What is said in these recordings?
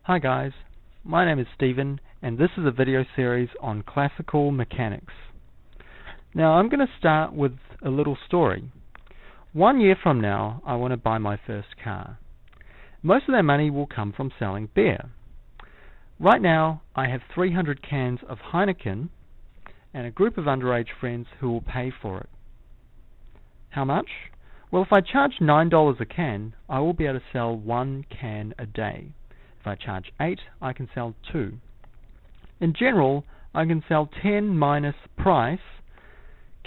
Hi guys, my name is Stephen and this is a video series on classical mechanics. Now I'm going to start with a little story. 1 year from now I want to buy my first car. Most of that money will come from selling beer. Right now I have 300 cans of Heineken and a group of underage friends who will pay for it. How much? Well, if I charge $9 a can, I will be able to sell 1 can a day. If I charge 8, I can sell 2. In general, I can sell 10 minus price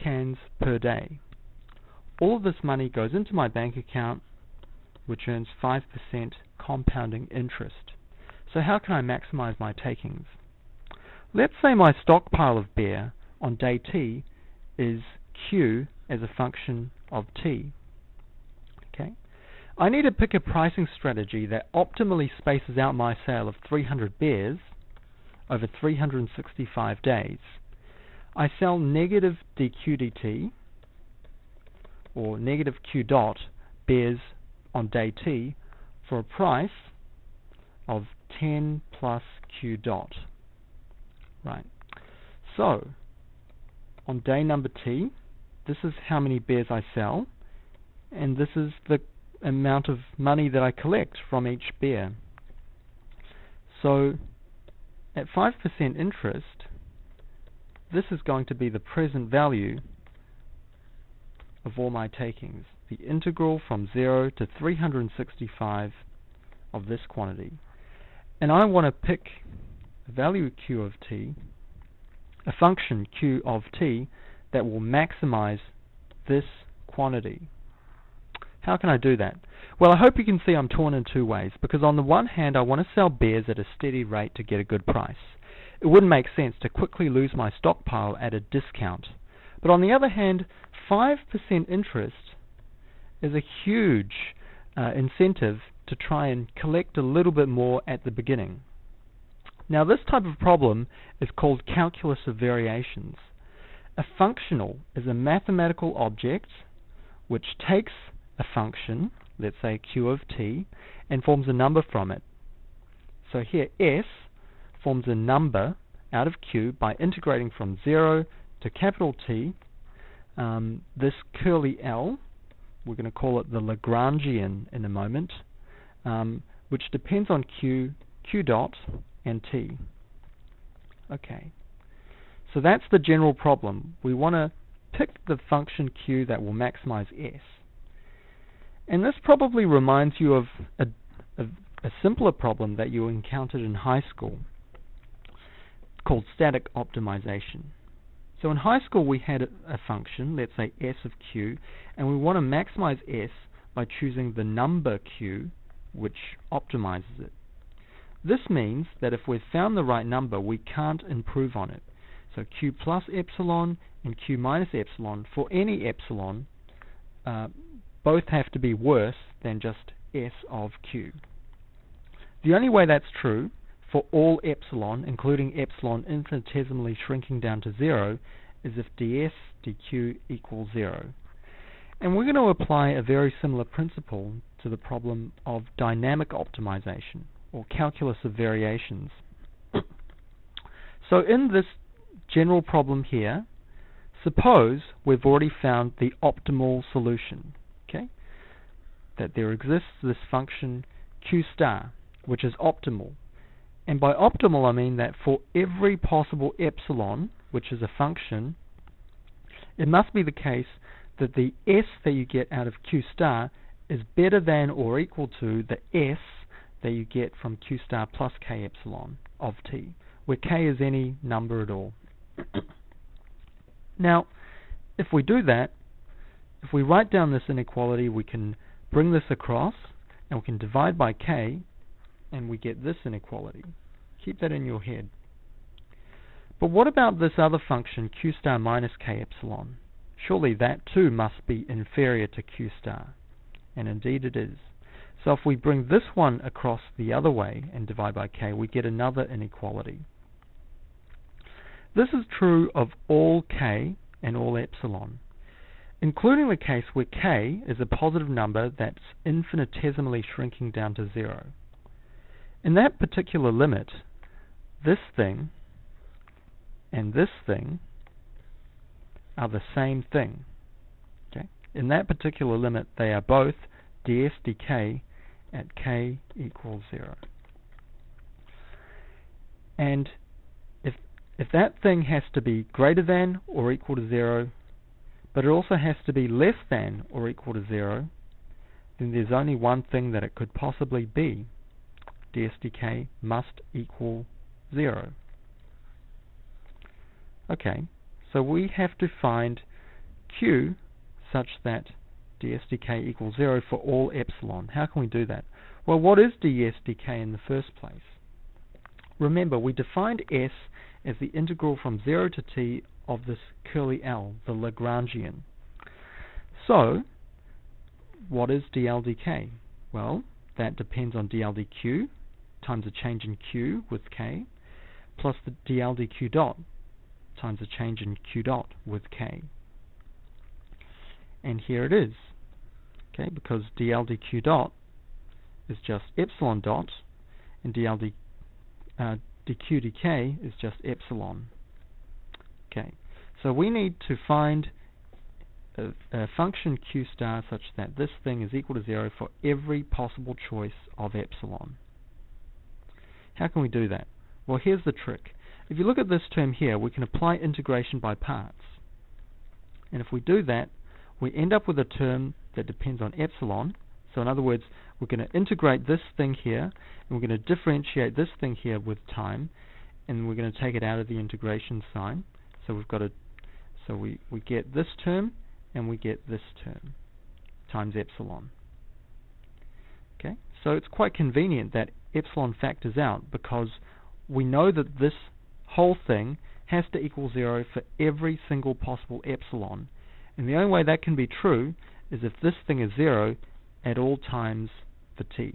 cans per day. All of this money goes into my bank account, which earns 5% compounding interest. So how can I maximize my takings? Let's say my stockpile of beer on day T is Q as a function of T. Okay? I need to pick a pricing strategy that optimally spaces out my sale of 300 beers over 365 days. I sell negative dQ/dt, or negative Q dot, beers on day T for a price of 10 plus Q dot. Right. So, on day number T, this is how many beers I sell, and this is the amount of money that I collect from each beer. So at 5% interest, this is going to be the present value of all my takings, the integral from 0 to 365 of this quantity. And I want to pick a value Q of t, a function Q of t, that will maximize this quantity. How can I do that? Well, I hope you can see I'm torn in two ways, because on the one hand I want to sell beers at a steady rate to get a good price. It wouldn't make sense to quickly lose my stockpile at a discount. But on the other hand, 5% interest is a huge incentive to try and collect a little bit more at the beginning. Now this type of problem is called calculus of variations. A functional is a mathematical object which takes a function, let's say Q of t, and forms a number from it. So here S forms a number out of Q by integrating from 0 to capital T. This curly L, we're going to call it the Lagrangian in a moment, which depends on Q dot, and T. Okay, so that's the general problem. We want to pick the function Q that will maximize S. And this probably reminds you of a simpler problem that you encountered in high school called static optimization. So in high school we had a function, let's say S of Q, and we want to maximize S by choosing the number Q which optimizes it. This means that if we've found the right number, we can't improve on it. So Q plus epsilon and Q minus epsilon, for any epsilon, both have to be worse than just S of Q. The only way that's true for all epsilon, including epsilon infinitesimally shrinking down to 0, is if ds dq equals 0. And we're going to apply a very similar principle to the problem of dynamic optimization, or calculus of variations. So in this general problem here, suppose we've already found the optimal solution. Okay, that there exists this function Q star, which is optimal. And by optimal I mean that for every possible epsilon, which is a function, it must be the case that the S that you get out of Q star is better than or equal to the S that you get from Q star plus K epsilon of T, where K is any number at all. Now, if we do that, if we write down this inequality, we can bring this across, and we can divide by K, and we get this inequality. Keep that in your head. But what about this other function, Q star minus K epsilon? Surely that too must be inferior to Q star. And indeed it is. So if we bring this one across the other way and divide by K, we get another inequality. This is true of all K and all epsilon, including the case where K is a positive number that's infinitesimally shrinking down to 0. In that particular limit, this thing and this thing are the same thing. Okay? In that particular limit, they are both ds dk at k equals 0. And if that thing has to be greater than or equal to 0, but it also has to be less than or equal to 0, then there's only one thing that it could possibly be. ds dk must equal 0. Okay, so we have to find q such that ds dk equals 0 for all epsilon. How can we do that? Well, what is ds dk in the first place? Remember, we defined s as the integral from 0 to t of this curly L, the Lagrangian. So, what is dl dk? Well, that depends on dl dq times a change in q with k, plus the dl dq dot times a change in q dot with k. And here it is, okay, because dl dq dot is just epsilon dot, and dl dq dk is just epsilon. Okay, so we need to find a function q star such that this thing is equal to 0 for every possible choice of epsilon. How can we do that? Well, here's the trick. If you look at this term here, we can apply integration by parts. And if we do that, we end up with a term that depends on epsilon. So in other words, we're going to integrate this thing here, and we're going to differentiate this thing here with time, and we're going to take it out of the integration sign. So we've got we get this term, and we get this term, times epsilon. Okay, so it's quite convenient that epsilon factors out, because we know that this whole thing has to equal 0 for every single possible epsilon. And the only way that can be true is if this thing is 0 at all times for t.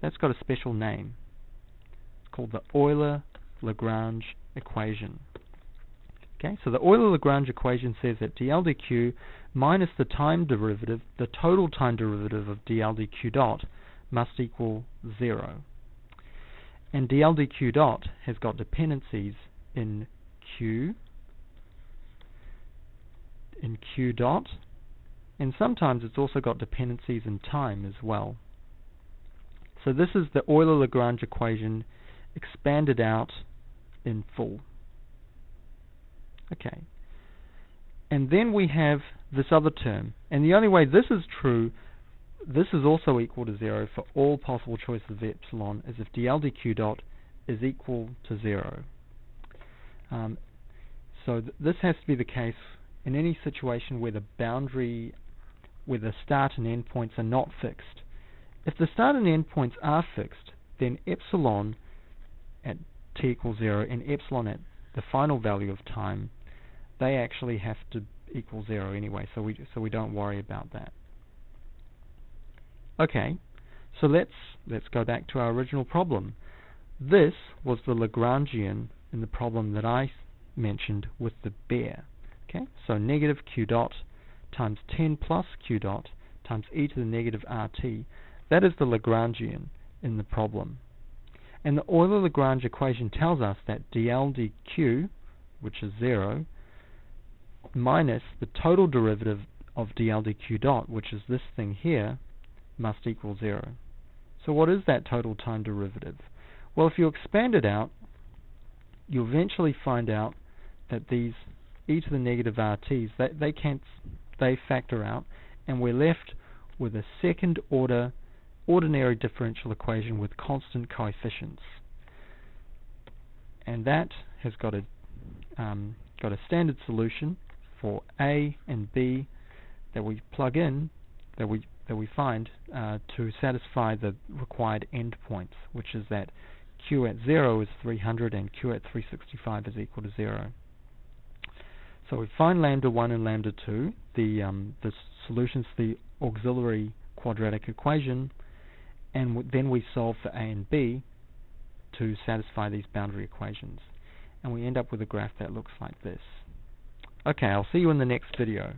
That's got a special name. It's called the Euler-Lagrange equation. Okay, so the Euler-Lagrange equation says that dl dq minus the time derivative, the total time derivative of dl dq dot, must equal 0. And dl dq dot has got dependencies in q dot, and sometimes it's also got dependencies in time as well. So this is the Euler-Lagrange equation expanded out in full. Okay. And then we have this other term. And the only way this is true, this is also equal to 0 for all possible choices of epsilon, is if dl dq dot is equal to 0. So this has to be the case in any situation where the boundary, where the start and end points are not fixed. If the start and end points are fixed, then epsilon at t equals 0 and epsilon at the final value of time, they actually have to equal 0 anyway, so we don't worry about that. Okay, so let's go back to our original problem. This was the Lagrangian in the problem that I mentioned with the bear. Okay, so negative q dot times 10 plus q dot times e to the negative rt. That is the Lagrangian in the problem. And the Euler-Lagrange equation tells us that dl dq, which is 0, minus the total derivative of dl dq dot, which is this thing here, must equal 0. So what is that total time derivative? Well, if you expand it out, you eventually find out that these e to the negative rt's, they factor out, and we're left with a second order ordinary differential equation with constant coefficients. And that has got a standard solution for A and B that we plug in, that we find to satisfy the required endpoints, which is that q at 0 is 300 and q at 365 is equal to 0. So we find lambda 1 and lambda 2, the solutions to the auxiliary quadratic equation, and then we solve for A and B to satisfy these boundary equations. And we end up with a graph that looks like this. Okay, I'll see you in the next video.